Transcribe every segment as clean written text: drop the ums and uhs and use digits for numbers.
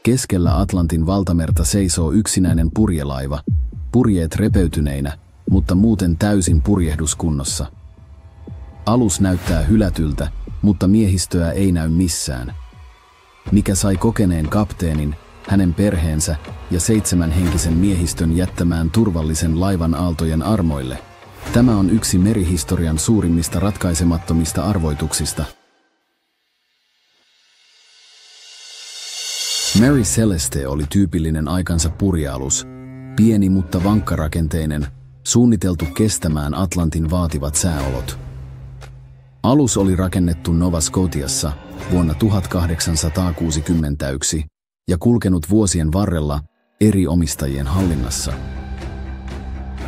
Keskellä Atlantin valtamerta seisoo yksinäinen purjelaiva, purjeet repeytyneinä, mutta muuten täysin purjehduskunnossa. Alus näyttää hylätyltä, mutta miehistöä ei näy missään. Mikä sai kokeneen kapteenin, hänen perheensä ja 7-henkisen miehistön jättämään turvallisen laivan aaltojen armoille? Tämä on yksi merihistorian suurimmista ratkaisemattomista arvoituksista. Mary Celeste oli tyypillinen aikansa purjealus, pieni mutta vankkarakenteinen, suunniteltu kestämään Atlantin vaativat sääolot. Alus oli rakennettu Nova Scotiassa vuonna 1861 ja kulkenut vuosien varrella eri omistajien hallinnassa.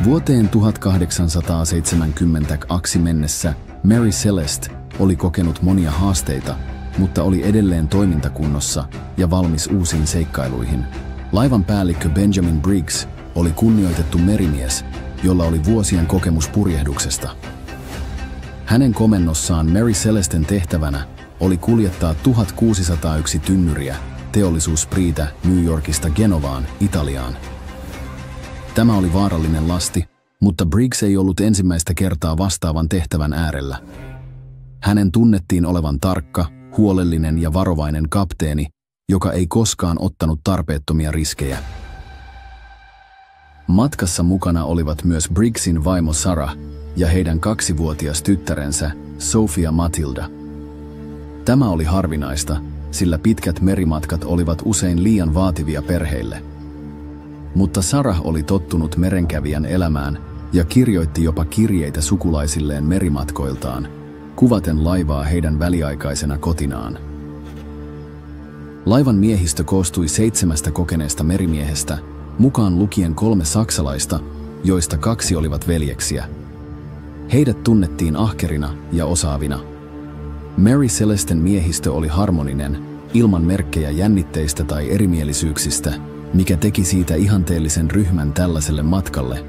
Vuoteen 1872 mennessä Mary Celeste oli kokenut monia haasteita, mutta oli edelleen toimintakunnossa ja valmis uusiin seikkailuihin. Laivan päällikkö Benjamin Briggs oli kunnioitettu merimies, jolla oli vuosien kokemus purjehduksesta. Hänen komennossaan Mary Celesten tehtävänä oli kuljettaa 1601 tynnyriä teollisuuspriitä New Yorkista Genovaan, Italiaan. Tämä oli vaarallinen lasti, mutta Briggs ei ollut ensimmäistä kertaa vastaavan tehtävän äärellä. Hänen tunnettiin olevan tarkka, huolellinen ja varovainen kapteeni, joka ei koskaan ottanut tarpeettomia riskejä. Matkassa mukana olivat myös Briggsin vaimo Sarah ja heidän 2-vuotias tyttärensä Sophia Matilda. Tämä oli harvinaista, sillä pitkät merimatkat olivat usein liian vaativia perheille. Mutta Sarah oli tottunut merenkävijän elämään ja kirjoitti jopa kirjeitä sukulaisilleen merimatkoiltaan, kuvaten laivaa heidän väliaikaisena kotinaan. Laivan miehistö koostui 7 kokeneesta merimiehestä, mukaan lukien 3 saksalaista, joista 2 olivat veljeksiä. Heidät tunnettiin ahkerina ja osaavina. Mary Celesten miehistö oli harmoninen, ilman merkkejä jännitteistä tai erimielisyyksistä, mikä teki siitä ihanteellisen ryhmän tällaiselle matkalle.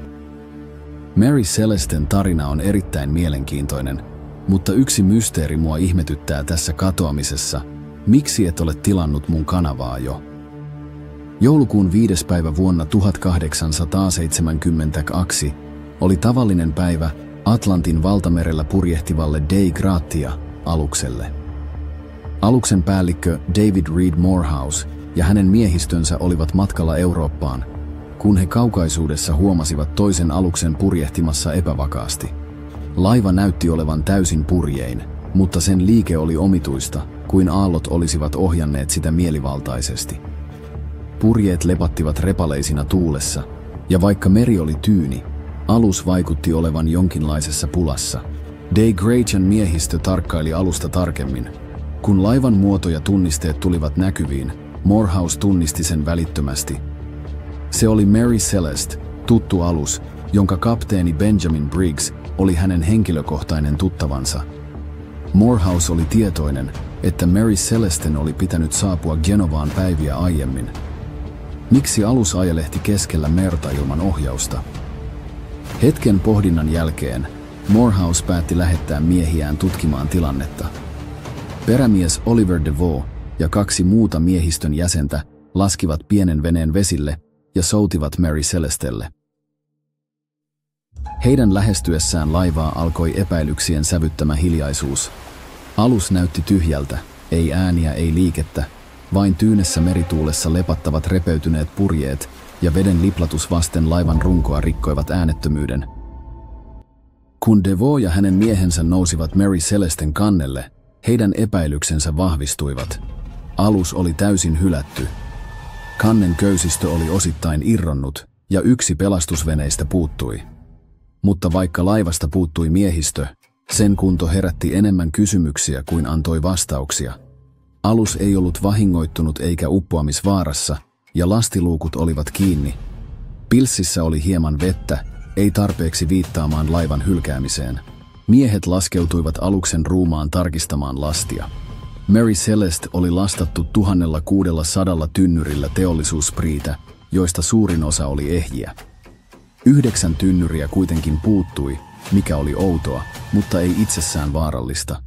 Mary Celesten tarina on erittäin mielenkiintoinen, mutta yksi mysteeri mua ihmetyttää tässä katoamisessa. Miksi et ole tilannut mun kanavaa jo? Joulukuun 5. päivä vuonna 1872 oli tavallinen päivä Atlantin valtamerellä purjehtivalle Dei Gratia-alukselle. Aluksen päällikkö David Reed Morehouse ja hänen miehistönsä olivat matkalla Eurooppaan, kun he kaukaisuudessa huomasivat toisen aluksen purjehtimassa epävakaasti. Laiva näytti olevan täysin purjein, mutta sen liike oli omituista, kuin aallot olisivat ohjanneet sitä mielivaltaisesti. Purjeet lepattivat repaleisina tuulessa, ja vaikka meri oli tyyni, alus vaikutti olevan jonkinlaisessa pulassa. Dei Gratian miehistö tarkkaili alusta tarkemmin. Kun laivan muoto ja tunnisteet tulivat näkyviin, Morehouse tunnisti sen välittömästi. Se oli Mary Celeste, tuttu alus, jonka kapteeni Benjamin Briggs oli hänen henkilökohtainen tuttavansa. Morehouse oli tietoinen, että Mary Celesten oli pitänyt saapua Genovaan päiviä aiemmin. Miksi alus ajelehti keskellä merta ilman ohjausta? Hetken pohdinnan jälkeen Morehouse päätti lähettää miehiään tutkimaan tilannetta. Perämies Oliver DeVoe ja 2 muuta miehistön jäsentä laskivat pienen veneen vesille ja soutivat Mary Celestelle. Heidän lähestyessään laivaa alkoi epäilyksien sävyttämä hiljaisuus. Alus näytti tyhjältä, ei ääniä, ei liikettä, vain tyynessä merituulessa lepattavat repeytyneet purjeet ja veden liplatus vasten laivan runkoa rikkoivat äänettömyyden. Kun DeVoe ja hänen miehensä nousivat Mary Celesten kannelle, heidän epäilyksensä vahvistuivat. Alus oli täysin hylätty. Kannen köysistö oli osittain irronnut ja 1 pelastusveneistä puuttui. Mutta vaikka laivasta puuttui miehistö, sen kunto herätti enemmän kysymyksiä kuin antoi vastauksia. Alus ei ollut vahingoittunut eikä uppoamisvaarassa, ja lastiluukut olivat kiinni. Pilssissä oli hieman vettä, ei tarpeeksi viittaamaan laivan hylkäämiseen. Miehet laskeutuivat aluksen ruumaan tarkistamaan lastia. Mary Celeste oli lastattu 1600 tynnyrillä teollisuuspriitä, joista suurin osa oli ehjiä. 9 tynnyriä kuitenkin puuttui, mikä oli outoa, mutta ei itsessään vaarallista.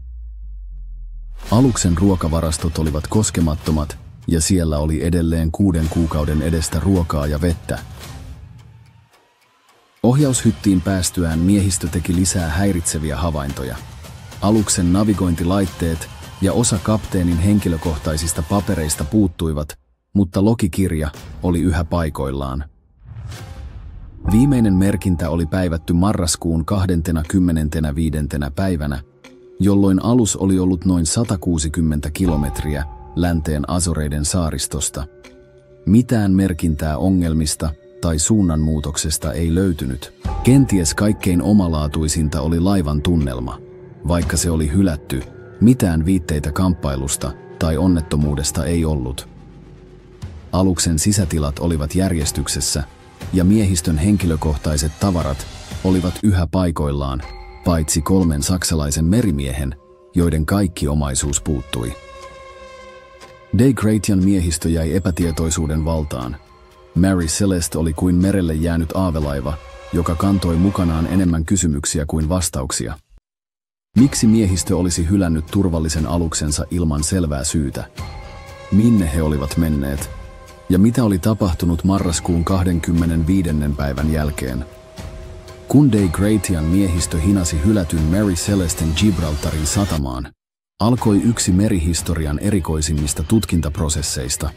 Aluksen ruokavarastot olivat koskemattomat ja siellä oli edelleen 6 kuukauden edestä ruokaa ja vettä. Ohjaushyttiin päästyään miehistö teki lisää häiritseviä havaintoja. Aluksen navigointilaitteet ja osa kapteenin henkilökohtaisista papereista puuttuivat, mutta logikirja oli yhä paikoillaan. Viimeinen merkintä oli päivätty marraskuun 25. päivänä, jolloin alus oli ollut noin 160 kilometriä länteen Azoreiden saaristosta. Mitään merkintää ongelmista tai suunnanmuutoksesta ei löytynyt. Kenties kaikkein omalaatuisinta oli laivan tunnelma. Vaikka se oli hylätty, mitään viitteitä kamppailusta tai onnettomuudesta ei ollut. Aluksen sisätilat olivat järjestyksessä ja miehistön henkilökohtaiset tavarat olivat yhä paikoillaan, paitsi 3 saksalaisen merimiehen, joiden kaikki omaisuus puuttui. Dei Gratian miehistö jäi epätietoisuuden valtaan. Mary Celeste oli kuin merelle jäänyt aavelaiva, joka kantoi mukanaan enemmän kysymyksiä kuin vastauksia. Miksi miehistö olisi hylännyt turvallisen aluksensa ilman selvää syytä? Minne he olivat menneet? Ja mitä oli tapahtunut marraskuun 25. päivän jälkeen? Kun Dei Gratian miehistö hinasi hylätyn Mary Celesten Gibraltarin satamaan, alkoi yksi merihistorian erikoisimmista tutkintaprosesseista.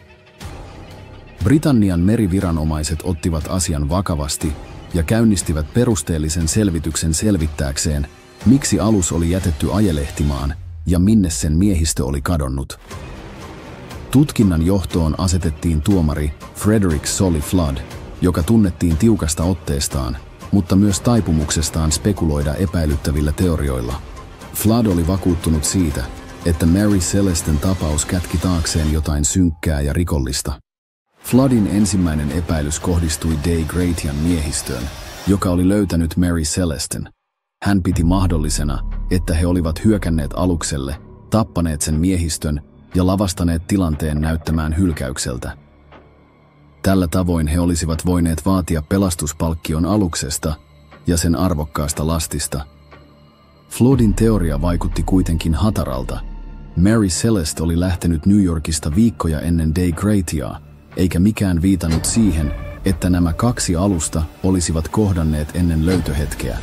Britannian meriviranomaiset ottivat asian vakavasti ja käynnistivät perusteellisen selvityksen selvittääkseen, miksi alus oli jätetty ajelehtimaan ja minne sen miehistö oli kadonnut. Tutkinnan johtoon asetettiin tuomari Frederick Solly Flood, joka tunnettiin tiukasta otteestaan, mutta myös taipumuksestaan spekuloida epäilyttävillä teorioilla. Flood oli vakuuttunut siitä, että Mary Celesten tapaus kätki taakseen jotain synkkää ja rikollista. Floodin ensimmäinen epäilys kohdistui Dei Gratian miehistöön, joka oli löytänyt Mary Celesten. Hän piti mahdollisena, että he olivat hyökänneet alukselle, tappaneet sen miehistön ja lavastaneet tilanteen näyttämään hylkäykseltä. Tällä tavoin he olisivat voineet vaatia pelastuspalkkion aluksesta ja sen arvokkaasta lastista. Floodin teoria vaikutti kuitenkin hataralta. Mary Celeste oli lähtenyt New Yorkista viikkoja ennen Dei Gratiaa, eikä mikään viitannut siihen, että nämä 2 alusta olisivat kohdanneet ennen löytöhetkeä.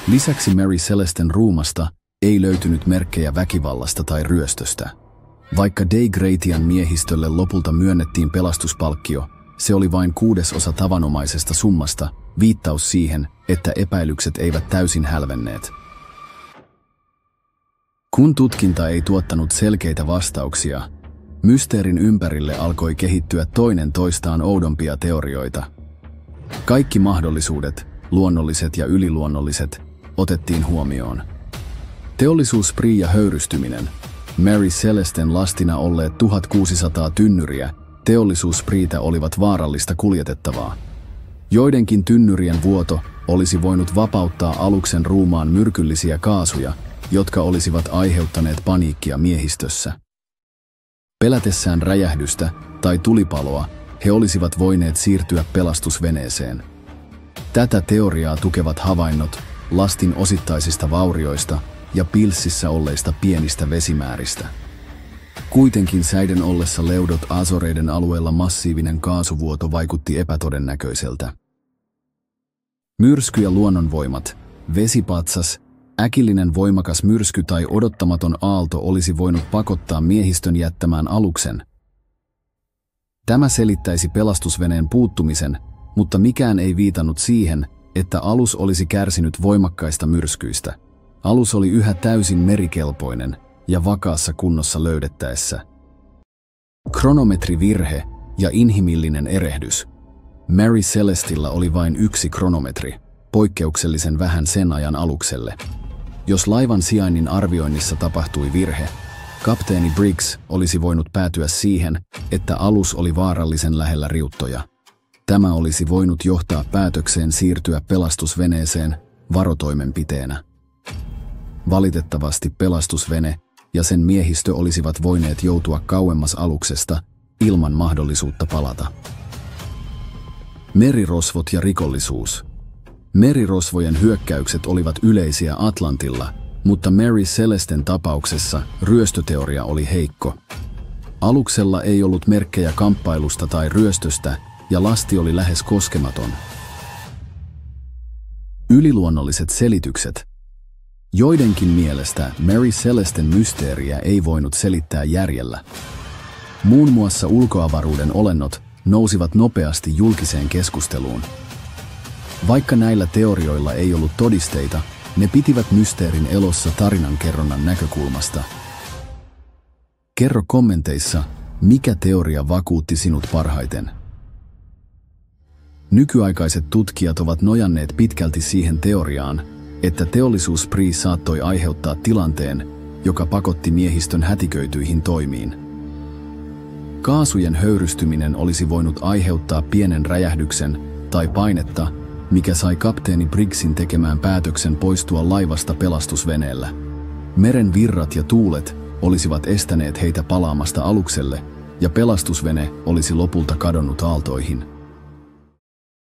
Lisäksi Mary Celesten ruumasta ei löytynyt merkkejä väkivallasta tai ryöstöstä. Vaikka Dei Gratian miehistölle lopulta myönnettiin pelastuspalkkio, se oli vain 1/6 tavanomaisesta summasta, viittaus siihen, että epäilykset eivät täysin hälvenneet. Kun tutkinta ei tuottanut selkeitä vastauksia, mysteerin ympärille alkoi kehittyä toinen toistaan oudompia teorioita. Kaikki mahdollisuudet, luonnolliset ja yliluonnolliset, otettiin huomioon. Teollisuusspree ja höyrystyminen. Mary Celesten lastina olleet 1600 tynnyriä teollisuusspreetä olivat vaarallista kuljetettavaa. Joidenkin tynnyrien vuoto olisi voinut vapauttaa aluksen ruumaan myrkyllisiä kaasuja, jotka olisivat aiheuttaneet paniikkia miehistössä. Pelätessään räjähdystä tai tulipaloa, he olisivat voineet siirtyä pelastusveneeseen. Tätä teoriaa tukevat havainnot lastin osittaisista vaurioista ja pilssissä olleista pienistä vesimääristä. Kuitenkin säiden ollessa leudot Azoreiden alueella massiivinen kaasuvuoto vaikutti epätodennäköiseltä. Myrsky ja luonnonvoimat, vesipatsas, äkillinen voimakas myrsky tai odottamaton aalto olisi voinut pakottaa miehistön jättämään aluksen. Tämä selittäisi pelastusveneen puuttumisen, mutta mikään ei viitannut siihen, että alus olisi kärsinyt voimakkaista myrskyistä. Alus oli yhä täysin merikelpoinen ja vakaassa kunnossa löydettäessä. Kronometrivirhe ja inhimillinen erehdys. Mary Celestillä oli vain 1 kronometri, poikkeuksellisen vähän sen ajan alukselle. Jos laivan sijainnin arvioinnissa tapahtui virhe, kapteeni Briggs olisi voinut päätyä siihen, että alus oli vaarallisen lähellä riuttoja. Tämä olisi voinut johtaa päätökseen siirtyä pelastusveneeseen varotoimenpiteenä. Valitettavasti pelastusvene ja sen miehistö olisivat voineet joutua kauemmas aluksesta ilman mahdollisuutta palata. Merirosvot ja rikollisuus. Merirosvojen hyökkäykset olivat yleisiä Atlantilla, mutta Mary Celesten tapauksessa ryöstöteoria oli heikko. Aluksella ei ollut merkkejä kamppailusta tai ryöstöstä, ja lasti oli lähes koskematon. Yliluonnolliset selitykset. Joidenkin mielestä Mary Celesten mysteeriä ei voinut selittää järjellä. Muun muassa ulkoavaruuden olennot nousivat nopeasti julkiseen keskusteluun. Vaikka näillä teorioilla ei ollut todisteita, ne pitivät mysteerin elossa tarinankerronnan näkökulmasta. Kerro kommenteissa, mikä teoria vakuutti sinut parhaiten. Nykyaikaiset tutkijat ovat nojanneet pitkälti siihen teoriaan, että teollisuusspree saattoi aiheuttaa tilanteen, joka pakotti miehistön hätiköityihin toimiin. Kaasujen höyrystyminen olisi voinut aiheuttaa pienen räjähdyksen tai painetta, mikä sai kapteeni Briggsin tekemään päätöksen poistua laivasta pelastusveneellä. Meren virrat ja tuulet olisivat estäneet heitä palaamasta alukselle, ja pelastusvene olisi lopulta kadonnut aaltoihin.